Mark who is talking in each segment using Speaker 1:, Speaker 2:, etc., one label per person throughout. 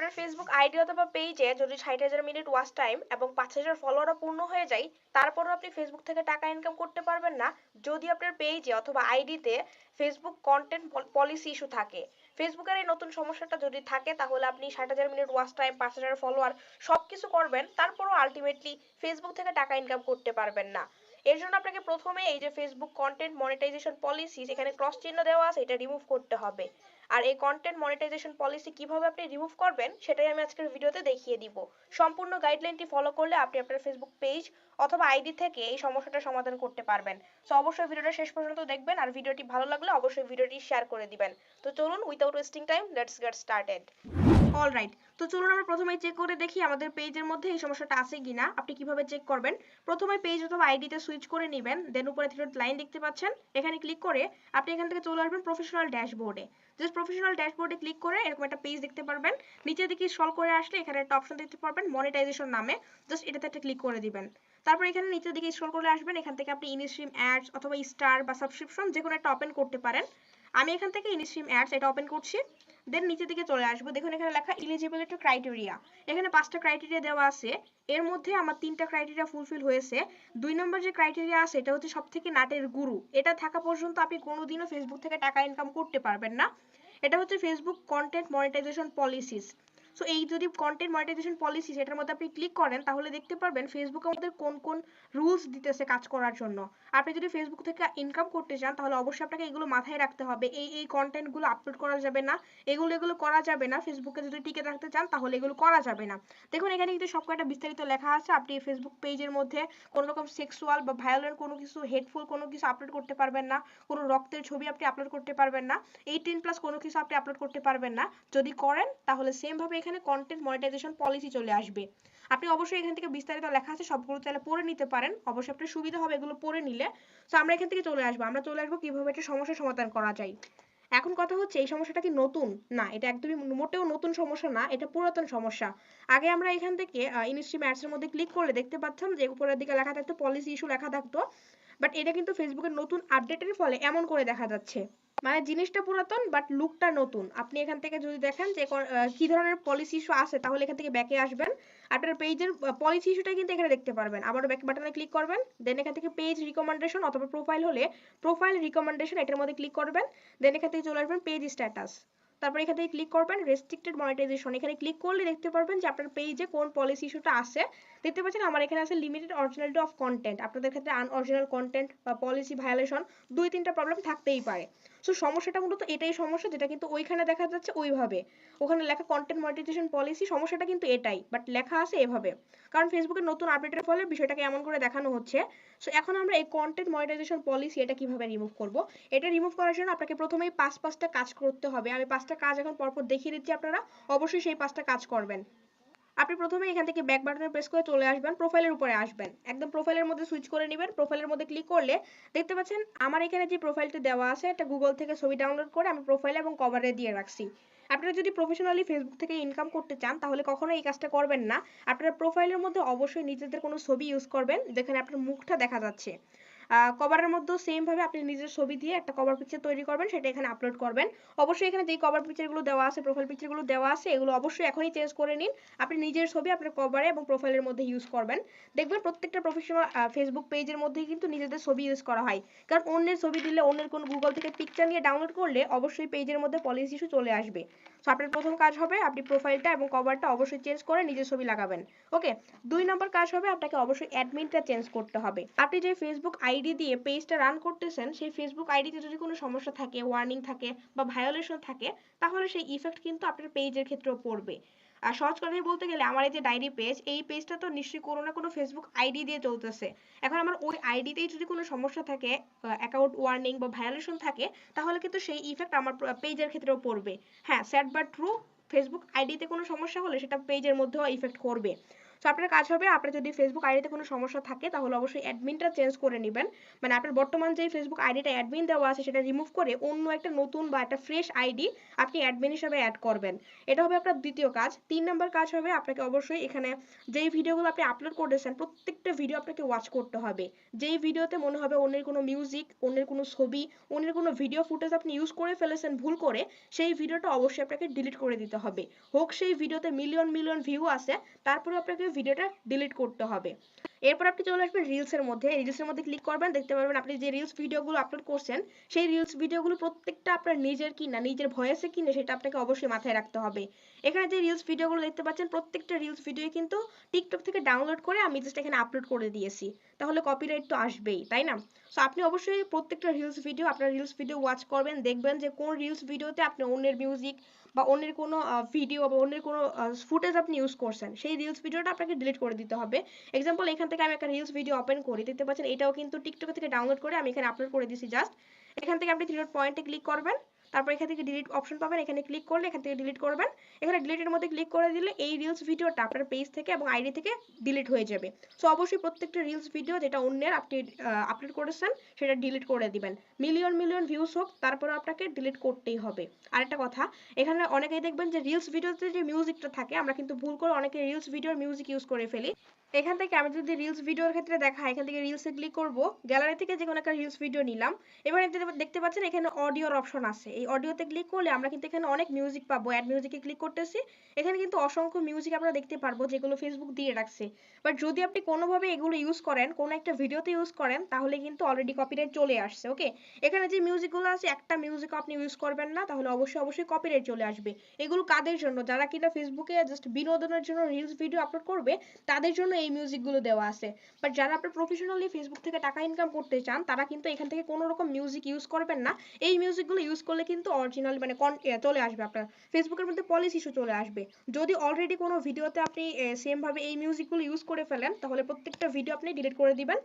Speaker 1: আপনার Facebook ID অথবা পেজে যদি 60,000 মিনিট ওয়াচ টাইম এবং 5,000 ফলোয়ারও পূর্ণ হয়ে যায়, তারপরও আপনি ফেসবুক থেকে টাকা ইনকাম করতে পারবেন না যদি আপনার পেজে অথবা আইডিতে ফেসবুক কন্টেন্ট পলিসি ইস্যু থাকে। ফেসবুকের এই নতুন সমস্যাটা যদি থাকে তাহলে আপনি 60,000 মিনিট ওয়াচ টাইম, 5,000 ফলোয়ার সব কিছু করবেন, তারপরও আলটিমেটলি ফেসবুক থেকে টাকা ইনকাম করতে পারবেন না। এর জন্য আপনাকে প্রথমে এই যে ফেসবুক কন্টেন্ট মনিটাইজেশন পলিসি, এখানে ক্রস চিহ্ন দেওয়া আছে, এটা রিমুভ করতে হবে। আর এই কন্টেন্ট মনিটাইজেশন পলিসি কিভাবে আপনি রিমুভ করবেন সেটাই আমি আজকের ভিডিওতে দেখিয়ে দিব। সম্পূর্ণ গাইডলাইনটি ফলো করলে আপনি আপনার ফেসবুক পেজ অথবা আইডি থেকে এই সমস্যাটার সমাধান করতে পারবেন। সো অবশ্যই ভিডিওটা শেষ পর্যন্ত দেখবেন, আর ভিডিওটি ভালো লাগলে অবশ্যই ভিডিওটি শেয়ার করে দিবেন। তো চলুন without wasting time let's get started. Alright, তো চলুন আমরা প্রথমে চেক করে দেখি আমাদের পেজের মধ্যে এই সমস্যাটা আছে কিনা। আপনি কিভাবে চেক করবেন? প্রথমে পেজ অথবা আইডিতে সুইচ করে নেবেন, দেন উপরে থ্রি ডট লাইন দেখতে পাচ্ছেন, এখানে ক্লিক করে আপনি এখান থেকে চলে আসবেন প্রফেশনাল ড্যাশবোর্ডে। জাস্ট প্রফেশনাল ড্যাশবোর্ডে ক্লিক করে এরকম একটা পেজ দেখতে পারবেন। নিচের দিকে স্ক্রল করে আসলে এখানে একটা অপশন দেখতে পারবেন মনিটাইজেশন নামে, জাস্ট এটাতে একটা ক্লিক করে দিবেন। তারপর এখানে নিচের দিকে স্ক্রল করে আসবেন, এখান থেকে আপনি ইনস্ট্রিম অ্যাডস অথবা স্টার বা সাবস্ক্রিপশন যে কোনো একটা ওপেন করতে পারেন। আমি এখান থেকে ইনস্ট্রিম অ্যাডস এটা ওপেন করছি। দেন নিচের দিকে চলে আসবো, দেখুন এখানে লেখা এলিজিবিলিটি ক্রাইটেরিয়া। এখানে 5টা ক্রাইটেরিয়া দেওয়া আছে, এর মধ্যে আমার 3টা ক্রাইটেরিয়া ফুলফিল হয়েছে। 2 নম্বর যে ক্রাইটেরিয়া আছে এটা হচ্ছে সবথেকে নাটের গুরু, এটা থাকা পর্যন্ত আপনি কোনোদিনও ফেসবুক থেকে টাকা ইনকাম করতে পারবেন না। এটা হচ্ছে Facebook content monetization policies. So এই যদি কন্টেন্ট মনিটাইজেশন পলিসি এটার মধ্যে আপনি ক্লিক করেন তাহলে দেখতে পারবেন ফেসবুক আমাদের কোন কোন রুলস দিতেছে কাজ করার জন্য। আপনি যদি ফেসবুক থেকে ইনকাম করতে চান তাহলে অবশ্যই আপনাকে এগুলো মাথায় রাখতে হবে। এই কন্টেন্টগুলো আপলোড করা যাবে না, এগুলো করা যাবে না। ফেসবুকে যদি টিকে থাকতে চান তাহলে এগুলো করা যাবে না। দেখুন এখানে কিন্তু সব কয়টা বিস্তারিত লেখা আছে। আপনি ফেসবুক পেজের মধ্যে কোনো রকম সেক্সুয়াল বা ভায়োলেন্ট কোনো কিছু, হেটফুল কোনো কিছু আপলোড করতে পারবেন না, কোনো রক্তের ছবি আপনি আপলোড করতে পারবেন না, 18+ কোনো কিছু আপনি আপলোড করতে পারবেন না। যদি করেন তাহলে সেম ভাবে এখানে কন্টেন্ট মনিটাইজেশন পলিসি চলে আসবে। আপনি অবশ্যই এখান থেকে বিস্তারিত লেখা আছে, সবগুলো চাইলে পড়ে নিতে পারেন, অবশ্যই আপনার সুবিধা হবে এগুলো পড়ে নিলে। তো আমরা এখান থেকে চলে আসবো কিভাবে একটা সমস্যার সমাধান করা যায়। এখন কথা হচ্ছে এই সমস্যাটা কি নতুন? না, এটা একদমই মোটেও নতুন সমস্যা না, এটা পুরাতন সমস্যা। আগে আমরা এখান থেকে ইনস্ট্রিম অ্যাডস এর মধ্যে ক্লিক করলে দেখতে পাচ্ছেন যে উপরের দিকে লেখা থাকতো পলিসি ইস্যু লেখা থাকতো, বাট এটা কিন্তু ফেসবুকের নতুন আপডেটের ফলে এমন করে দেখা যাচ্ছে। মানে জিনিসটা পুরাতন বাট লুকটা নতুন। আপনি এখান থেকে যদি দেখেন যে কি ধরনের পলিসি ইস্যু আছে তাহলে এখান থেকে ব্যাকে আসবেন, আপনার পেজের পলিসি ইস্যুটা কিন্তু এখানে দেখতে পারবেন। আবার ব্যাক বাটনে ক্লিক করবেন, দেন এখান থেকে পেজ রিকমেন্ডেশন অথবা প্রোফাইল হলে প্রোফাইল রিকমেন্ডেশন এটার মধ্যে ক্লিক করবেন। দেন এখান থেকে চলে আসবেন পেজ স্ট্যাটাস, তারপর এখান থেকে ক্লিক করবেন রেস্ট্রিক্টেড মনিটাইজেশন। এখানে ক্লিক করলে দেখতে পারবেন যে আপনার পেজে কোন পলিসি ইস্যুটা আছে। দেখতে পাচ্ছেন আমার এখানে আছে লিমিটেড অরিজিনালিটি অফ কন্টেন্ট, আপনাদের ক্ষেত্রে আনঅরিজিনাল কন্টেন্ট বা পলিসি ভায়োলেশন 2-3টা প্রবলেম থাকতেই পারে। সো সমস্যাটা মূলত এটাই সমস্যা যেটা কিন্তু ওইখানে দেখা যাচ্ছে ওইভাবে, ওখানে লেখা কন্টেন্ট মনিটাইজেশন পলিসি, সমস্যাটা কিন্তু এটাই, বাট লেখা আছে এভাবে, কারণ ফেসবুকের নতুন আপডেটের ফলে বিষয়টাকে এমন করে দেখানো হচ্ছে। সো এখন আমরা এই কন্টেন্ট মনিটাইজেশন পলিসি এটা কিভাবে রিমুভ করব? এটা রিমুভ করার জন্য আপনাকে প্রথমেই 5টা কাজ করতে হবে। আমি 5টা কাজ এখন পরপর দেখিয়ে দিচ্ছি, আপনারা অবশ্যই সেই 5টা কাজ করবেন। আপনি প্রথমে এখান থেকে ব্যাক বাটনে প্রেস করে চলে আসবেন, প্রোফাইলের উপরে আসবেন, একদম প্রোফাইলের মধ্যে সুইচ করে নেবেন। প্রোফাইলের মধ্যে ক্লিক করলে দেখতে পাচ্ছেন আমার এখানে যে প্রোফাইলটা দেওয়া আছে এটা গুগল থেকে ছবি ডাউনলোড করে আমি প্রোফাইলে এবং কভারে দিয়ে রাখছি। আপনারা যদি প্রফেশনালি ফেসবুক থেকে ইনকাম করতে চান তাহলে কখনো এই কাজটা করবেন না। আপনারা প্রোফাইলের মধ্যে অবশ্যই নিজেদের কোনো ছবি ইউজ করবেন যেখানে আপনার মুখটা দেখা যাচ্ছে। কভারের মধ্যেও সেম ভাবে আপনি নিজের ছবি দিয়ে একটা কভার পিকচার তৈরি করবেন, সেটা এখানে আপলোড করবেন। অবশ্যই এখানে যেই কভার পিকচারগুলো দেওয়া আছে, প্রোফাইল পিকচারগুলো দেওয়া আছে, এগুলো অবশ্যই এখনই চেঞ্জ করে নিন। আপনি নিজের ছবি আপনার কভারে এবং প্রোফাইলের মধ্যে ইউজ করবেন। দেখবেন প্রত্যেকটা প্রফেশনাল ফেসবুক পেজের মধ্যেই কিন্তু নিজেদের ছবি ইউজ করা হয়, কারণ অন্যের ছবি দিলে, অন্যের কোনো গুগল থেকে পিকচার নিয়ে ডাউনলোড করলে অবশ্যই পেজের মধ্যে পলিসি ইস্যু চলে আসবে। সো আপনার প্রথম কাজ হবে আপনি প্রোফাইলটা এবং কভারটা অবশ্যই চেঞ্জ করে নিজের ছবি লাগাবেন। ওকে, 2 নম্বর কাজ হবে আপনাকে অবশ্যই অ্যাডমিনটা চেঞ্জ করতে হবে। আপনি যে ফেসবুক আইডি দিয়ে পেজটা রান করতেছেন সেই ফেসবুক আইডিতে যদি কোনো সমস্যা থাকে, ওয়ার্নিং থাকে বা ভায়োলেশন থাকে, তাহলে সেই ইফেক্ট কিন্তু আপনার পেজের ক্ষেত্রেও পড়বে। আর সহজ কথায় বলতে গেলে আমার এই যে ডায়েরি পেজ, এই পেজটা তো নিশ্চয়ই কোনো না কোনো ফেসবুক আইডি দিয়ে চলতেছে। এখন আমার ওই আইডিতেই যদি কোনো সমস্যা থাকে, অ্যাকাউন্ট ওয়ার্নিং বা ভায়োলেশন থাকে, তাহলে কিন্তু সেই ইফেক্ট আমার পেজের ক্ষেত্রেও পড়বে। হ্যাঁ, স্যাড বাট ট্রু, ফেসবুক আইডিতে কোনো সমস্যা হলে সেটা পেজের মধ্যেও ইফেক্ট করবে। তো সো আপনার কাজ হবে, আপনার যদি ফেসবুক আইডিতে কোনো সমস্যা থাকে তাহলে অবশ্যই অ্যাডমিনটা চেঞ্জ করে নেবেন। মানে আপনার বর্তমান যে ফেসবুক আইডিটা অ্যাডমিন দেওয়া আছে সেটা রিমুভ করে অন্য একটা নতুন বা একটা ফ্রেশ আইডি আপনি অ্যাডমিন হিসেবে অ্যাড করবেন। এটা হবে আপনার দ্বিতীয় কাজ। 3 নম্বর কাজ হবে, আপনাকে অবশ্যই এখানে যেই ভিডিওগুলো আপনি আপলোড করেছেন প্রত্যেকটা ভিডিও আপনাকে ওয়াচ করতে হবে। যেই ভিডিওতে মনে হবে অন্যের কোনো মিউজিক, অন্যের কোনো ছবি, অন্যের কোনো ভিডিও ফুটেজ আপনি ইউজ করে ফেলেছেন ভুল করে, সেই ভিডিওটা অবশ্যই আপনাকে ডিলিট করে দিতে হবে। হোক সেই ভিডিওতে মিলিয়ন মিলিয়ন ভিউ আছে, তারপরে আপনাকে ভিডিওটা ডিলিট করতে হবে। এরপর আপনি চলে আসবেন রিলসের মধ্যে। রিলসের মধ্যে ক্লিক করবেন, দেখতে পারবেন আপনি যে রিলস ভিডিওগুলো আপলোড করছেন সেই রিলস ভিডিওগুলো প্রত্যেকটা আপনার নিজের কিনা, নিজের ভয়েসে কিনা সেটা আপনাকে অবশ্যই মাথায় রাখতে হবে। এখানে যে রিলস ভিডিওগুলো দেখতে পাচ্ছেন প্রত্যেকটা রিলস ভিডিও কিন্তু টিকটক থেকে ডাউনলোড করে আমি জাস্ট এখানে আপলোড করে দিয়েছি, তাহলে কপিরাইট তো আসবেই, তাই না? সো আপনি অবশ্যই প্রত্যেকটা রিলস ভিডিও, আপনার রিলস ভিডিও ওয়াচ করবেন, দেখবেন যে কোন রিলস ভিডিওতে আপনি অন্যের মিউজিক বা অন্যের কোনো ভিডিও বা অন্যের কোনো ফুটেজ আপনি ইউজ করছেন, সেই রিলস ভিডিওটা আপনাকে ডিলিট করে দিতে হবে। এক্সাম্পল, এখান থেকে আমি একটা রিলস ভিডিও ওপেন করি, দেখতে পাচ্ছেন এটাও কিন্তু টিকটক থেকে ডাউনলোড করে আমি এখানে আপলোড করে দিয়েছি জাস্ট। এখান থেকে আপনি থ্রি ডট পয়েন্টে ক্লিক করবেন, তারপর এখান থেকে ডিলিট অপশন পাবেন, এখানে ক্লিক করলে এখান থেকে ডিলিট করবেন। এখানে ডিলিটের মধ্যে ক্লিক করে দিলে এই রিলস ভিডিওটা আপনার পেজ থেকে এবং আইডি থেকে ডিলিট হয়ে যাবে। সো অবশ্যই প্রত্যেকটা রিলস ভিডিও যেটা অন্যের আপনি আপলোড করেছেন সেটা ডিলিট করে দিবেন। মিলিয়ন মিলিয়ন ভিউজ হোক, তারপরে আপনাকে ডিলিট করতেই হবে। আরেকটা কথা, এখানে অনেকেই দেখবেন যে রিলস ভিডিওতে যে মিউজিকটা থাকে, আমরা কিন্তু ভুল করে অনেকে রিলস ভিডিওর মিউজিক ইউজ করে ফেলি। এখান থেকে আমি যদি রিলস ভিডিওর ক্ষেত্রে দেখাই, এখান থেকে রিলসে ক্লিক করব, গ্যালারি থেকে যে কোনো একটা রিলস ভিডিও নিলাম। এবার দেখতে পাচ্ছেন এখানে অডিওর অপশন আছে, এই অডিওতে ক্লিক করলে আমরা কিন্তু এখানে অনেক মিউজিক পাবো। অ্যাড মিউজিকে ক্লিক করতেছি, এখানে কিন্তু অসংখ্য মিউজিক আমরা দেখতে পারবো যেগুলো ফেসবুক দিয়ে রাখছে। বাট যদি আপনি কোনোভাবে এগুলো ইউজ করেন, কোনো একটা ভিডিওতে ইউজ করেন, তাহলে কিন্তু অলরেডি কপিরাইট চলে আসছে। ওকে, এখানে যে মিউজিকগুলো আছে একটা মিউজিক আপনি ইউজ করবেন না, তাহলে অবশ্যই অবশ্যই কপিরাইট চলে আসবে। এগুলো কাদের জন্য? যারা কিনা ফেসবুকে জাস্ট বিনোদনের জন্য রিলস ভিডিও আপলোড করবে, তাদের জন্য এই মিউজিকগুলো দেওয়া আছে। বাট যারা আপনার প্রফেশনালি ফেসবুক থেকে টাকা ইনকাম করতে চান, তারা কিন্তু এখান থেকে কোনো রকম মিউজিক ইউজ করবেন না। এই মিউজিকগুলো ইউজ করলে কিন্তু অরিজিনাল মানে চলে আসবে, আপনার ফেসবুকের মধ্যে পলিসি ইস্যু চলে আসবে। যদি অলরেডি কোনো ভিডিওতে আপনি সেম ভাবে এই মিউজিকগুলো ইউজ করে ফেলেন, তাহলে প্রত্যেকটা ভিডিও আপনি ডিলিট করে দিবেন।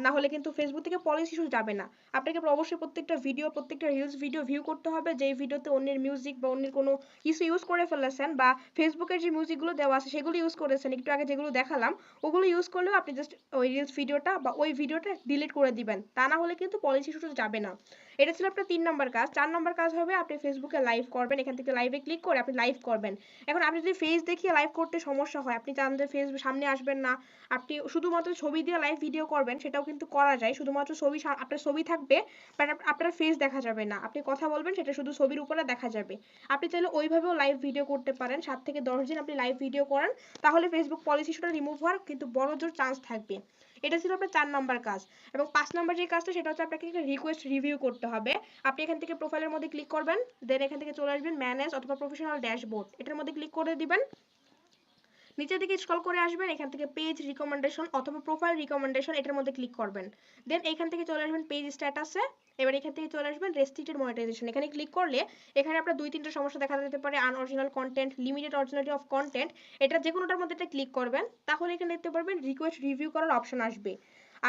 Speaker 1: না হলে কিন্তু ফেসবুক থেকে পলিসি ইস্যু যাবে না। আপনাকে অবশ্যই প্রত্যেকটা ভিডিও, প্রত্যেকটা রিলস ভিডিও ভিউ করতে হবে যেই ভিডিওতে অন্যের মিউজিক বা অন্যের কোনো কিছু ইউজ করে ফেলেছেন, বা ফেসবুকের যে মিউজিকগুলো দেওয়া আছে সেগুলো ইউজ করেছেন, একটু আগে যেগুলো দেখালাম ওগুলো ইউজ করলেও আপনি জাস্ট ওই রিলস ভিডিওটা বা ওই ভিডিওটা ডিলিট করে দিবেন, তা না হলে কিন্তু পলিসি ইস্যু যাবে না। এটা ছিল আপনার 3 নাম্বার কাজ। 4 নাম্বার কাজ হবে আপনি ফেসবুকে লাইভ করবেন। এখান থেকে লাইভে ক্লিক করে আপনি লাইভ করবেন। এখন আপনি যদি ফেস দেখিয়ে লাইভ করতে সমস্যা হয়, আপনি চান যে ফেস সামনে আসবেন না, আপনি শুধুমাত্র ছবি দিয়ে লাইভ ভিডিও করবেন, সেটাও কিন্তু করা যায়। শুধুমাত্র ছবি, আপনার ছবি থাকবে বাট আপনার ফেস দেখা যাবে না, আপনি কথা বলবেন সেটা শুধু ছবির উপরে দেখা যাবে। আপনি চাইলে ওইভাবেও লাইভ ভিডিও করতে পারেন। 7 থেকে 10 দিন আপনি লাইভ ভিডিও করেন, তাহলে ফেসবুক পলিসি ইস্যুটা রিমুভ হওয়ার কিন্তু বড় জোর চান্স থাকবে। এটা ছিল আপনার 4 নাম্বার কাজ। এবং 5 নাম্বার যে কাজটা সেটা হচ্ছে আপনাকে রিকোয়েস্ট রিভিউ করতে হবে। আপনি এখান থেকে প্রোফাইলের মধ্যে ক্লিক করবেন, দেন এখান থেকে চলে আসবেন ম্যানেজ অথবা প্রফেশনাল ড্যাশবোর্ড, এটার মধ্যে ক্লিক করে দিবেন। নিচের দিকে স্ক্রল করে আসবেন, এখান থেকে পেজ রিকমেন্ডেশন অথবা প্রোফাইল রিকমেন্ডেশন এটার মধ্যে ক্লিক করবেন। দেন এখান থেকে চলে আসবেন পেজ স্ট্যাটাসে। এবার এখান থেকে চলে আসবেন রেস্ট্রিক্টেড মনিটাইজেশন, এখানে ক্লিক করলে এখানে আপনার 2-3টা সমস্যা দেখা যেতে পারে। Unoriginal content, limited originality of content, এটা যে কোনোটার মধ্যে একটা ক্লিক করবেন, তাহলে এখানে দেখতে পারবেন রিকোয়েস্ট রিভিউ করার অপশন আসবে।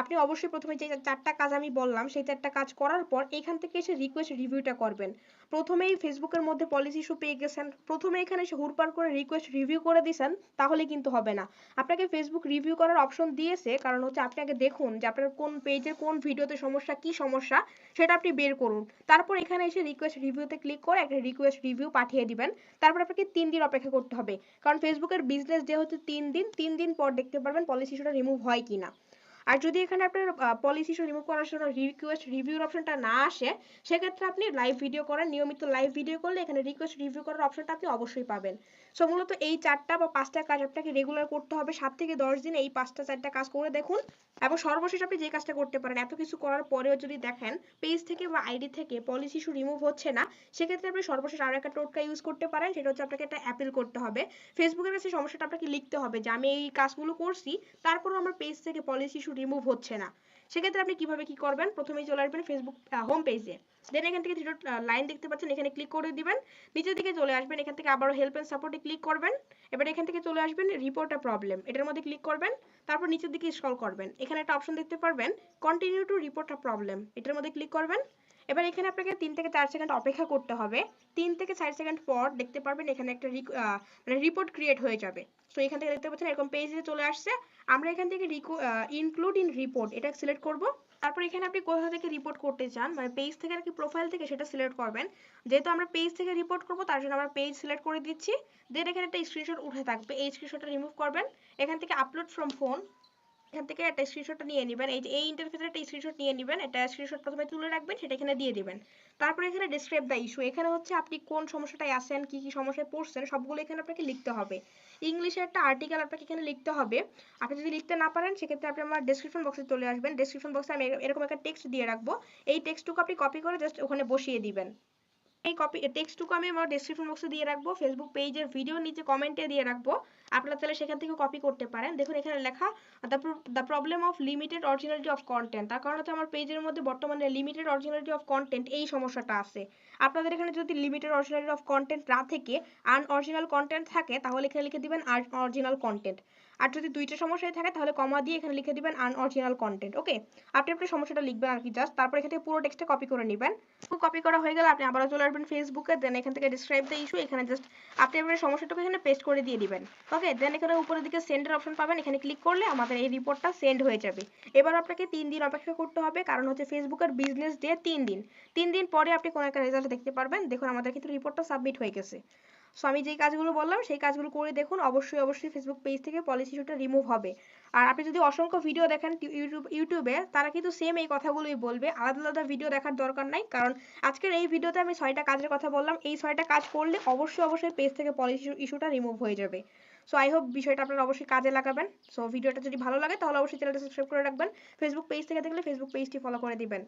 Speaker 1: আপনি অবশ্যই প্রথমে যে 4টা কাজ আমি বললাম সেই 4টা কাজ করার পর এখান থেকে এসে রিকোয়েস্ট রিভিউটা করবেন। প্রথমেই ফেসবুকের মধ্যে পলিসি ইস্যু পেয়ে গেছেন, প্রথমে এখানে এসে হুড়পাড় করে রিকোয়েস্ট রিভিউ করে দিয়েছেন, তাহলে কিন্তু হবে না। আপনাকে ফেসবুক রিভিউ করার অপশন দিয়েছে, কারণ হচ্ছে আপনি আগে দেখুন যে আপনার কোন পেজের কোন ভিডিওতে সমস্যা, কি সমস্যা সেটা আপনি বের করুন। তারপর এখানে এসে রিকোয়েস্ট রিভিউতে ক্লিক করে একটা রিকোয়েস্ট রিভিউ পাঠিয়ে দিবেন। তারপর আপনাকে 3 দিন অপেক্ষা করতে হবে, কারণ ফেসবুকের বিজনেস ডে হচ্ছে 3 দিন। 3 দিন পর দেখতে পারবেন পলিসি ইস্যুটা রিমুভ হয় কিনা। আর যদি এখানে আপনার পলিসি ইস্যু রিমুভ করার জন্য রিকোয়েস্ট রিভিউর অপশনটা না আসে, সেক্ষেত্রে আপনি লাইভ ভিডিও করেন, নিয়মিত লাইভ ভিডিও করলে এখানে রিকোয়েস্ট রিভিউ করার অপশনটা আপনি অবশ্যই পাবেন। সো মূলত এই 4টা বা 5টা কাজ আপনাকে রেগুলার করতে হবে। 7 থেকে 10 দিন এই 5টা 4টা কাজ করে দেখুন। এবং সর্বশেষ আপনি যে কাজটা করতে পারেন, এত কিছু করার পরেও যদি দেখেন পেজ থেকে বা আইডি থেকে পলিসি ইস্যু রিমুভ হচ্ছে না, সেক্ষেত্রে আপনি সর্বশেষ আরো একটা টোটকা ইউজ করতে পারেন। সেটা হচ্ছে আপনাকে একটা অ্যাপিল করতে হবে। ফেসবুকের কাছে সমস্যাটা আপনাকে লিখতে হবে যে আমি এই কাজগুলো করছি, তারপরও আমার পেজ থেকে পলিসি ইস্যু রিমুভ হচ্ছে না। সেক্ষেত্রে আপনি কিভাবে কি করবেন, প্রথমেই চলে আসবেন ফেসবুক হোম পেজে। দেন এখান থেকে থ্রি ডট লাইন দেখতে পাচ্ছেন, এখানে ক্লিক করে দিবেন। নিচের দিকে চলে আসবেন, এখান থেকে আবারও হেল্প এন্ড সাপোর্টে ক্লিক করবেন। এবার এখান থেকে চলে আসবেন রিপোর্ট আ প্রবলেম, এটার মধ্যে ক্লিক করবেন। তারপর নিচের দিকে স্ক্রল করবেন, এখানে একটা অপশন দেখতে পারবেন continue to report a problem, এটার মধ্যে ক্লিক করবেন। এবার এখানে আপনাকে 3 থেকে 4 সেকেন্ড অপেক্ষা করতে হবে। 3 থেকে 4 সেকেন্ড পর দেখতে পারবেন এখানে একটা মানে রিপোর্ট ক্রিয়েট হয়ে যাবে। সো এখান থেকে দেখতে পাচ্ছেন এরকম পেজে চলে আসছে। আমরা এখান থেকে ইনক্লুড ইন রিপোর্ট এটা সিলেক্ট করব। তারপর এখানে আপনি কোথা থেকে রিপোর্ট করতে চান, মানে পেজ থেকে নাকি প্রোফাইল থেকে, সেটা সিলেক্ট করবেন। যেহেতু আমরা পেজ থেকে রিপোর্ট করব তার জন্য আমরা পেজ সিলেক্ট করে দিচ্ছি। দেন এখানে একটা স্ক্রিনশট উঠে থাকবে, এই স্ক্রিনশটটা রিমুভ করবেন। এখান থেকে আপলোড ফ্রম ফোন, এখান থেকে একটা স্ক্রিনশটটা নিয়ে নেবেন। এই যে এই ইন্টারফেসের একটা স্ক্রিনশট নিয়ে নেবেন, এটা স্ক্রিনশট প্রথমে তুলে রাখবেন, সেটা এখানে দিয়ে দিবেন। তারপরে এখানে ডেসক্রাইব দ্য ইস্যু, এখানে হচ্ছে আপনি কোন সমস্যাটায় আছেন, কি কি সমস্যায় পড়ছেন সবগুলো এখানে আপনাকে লিখতে হবে। ইংলিশে একটা আর্টিকেল আপনাকে এখানে লিখতে হবে। আপনি যদি লিখতে না পারেন সেক্ষেত্রে আপনি আমার ডেসক্রিপশন বক্সে চলে আসবেন। ডেসক্রিপশন বক্সে আমি এরকম একটা টেক্সট দিয়ে রাখবো, এই টেক্সটটুকু আপনি কপি করে জাস্ট ওখানে বসিয়ে দিবেন। এই টেক্সটটুকু আমি আমার ডেসক্রিপশন বক্সে দিয়ে রাখবো, ফেসবুক পেজের ভিডিও নিচে কমেন্টে দিয়ে রাখবো, আপনারা তাহলে সেখান থেকে কপি করতে পারেন। দেখুন এখানে লেখা the problem of limited originality of content, তার কারণ হচ্ছে আমার পেজের মধ্যে বর্তমানে লিমিটেড অরিজিনালিটি অফ কন্টেন্ট এই সমস্যাটা আছে। আপনাদের এখানে যদি লিমিটেড অরিজিনালিটি অফ কন্টেন্ট না থেকে আনঅরিজিনাল কন্টেন্ট থাকে তাহলে এখানে লিখে দিবেন অরিজিনাল কন্টেন্ট। আর যদি দুইটা সমস্যাই থাকে তাহলে কমা দিয়ে এখানে লিখে দিবেন আনঅরিজিনাল কন্টেন্ট। ওকে, আপনি আপনার সমস্যাটা লিখবেন আর কি জাস্ট, তারপর এখান থেকে পুরো টেক্সটটা কপি করে নেবেন। কপি করা হয়ে গেলে আপনি আবারও চলে আসবেন ফেসবুকে, দেন এখান থেকে ডিসক্রাইব দ্য ইস্যু, এখানে জাস্ট আপনি আপনার সমস্যাটাকে এখানে পেস্ট করে দিয়ে দিবেন। ওকে, দেন এখানে উপরের দিকে সেন্ডের অপশন পাবেন, এখানে ক্লিক করলে আমাদের এই রিপোর্টটা সেন্ড হয়ে যাবে। এবার আপনাকে 3 দিন অপেক্ষা করতে হবে, কারণ হচ্ছে ফেসবুকের বিজনেস ডে 3 দিন। 3 দিন পরে আপনি কোনো একটা রেজাল্ট দেখতে পারবেন। দেখুন আমাদের কিন্তু রিপোর্টটা সাবমিট হয়ে গেছে। সো আমি যেই কাজগুলো বললাম সেই কাজগুলো করে দেখুন, অবশ্যই অবশ্যই ফেসবুক পেজ থেকে পলিসি ইস্যুটা রিমুভ হবে। আর আপনি যদি অসংখ্য ভিডিও দেখেন ইউটিউবে, তারা কিন্তু সেম এই কথাগুলোই বলবে, আলাদা আলাদা ভিডিও দেখার দরকার নাই। কারণ আজকের এই ভিডিওতে আমি 6টা কাজের কথা বললাম, এই 6টা কাজ করলে অবশ্যই অবশ্যই পেজ থেকে পলিসি ইস্যুটা রিমুভ হয়ে যাবে। সো আই হোপ বিষয়টা আপনারা অবশ্যই কাজে লাগাবেন। সো ভিডিওটা যদি ভালো লাগে তাহলে অবশ্যই চ্যানেলটা সাবস্ক্রাইব করে রাখবেন। ফেসবুক পেজ থেকে দেখলে ফেসবুক পেজটি ফলো করে দিবেন।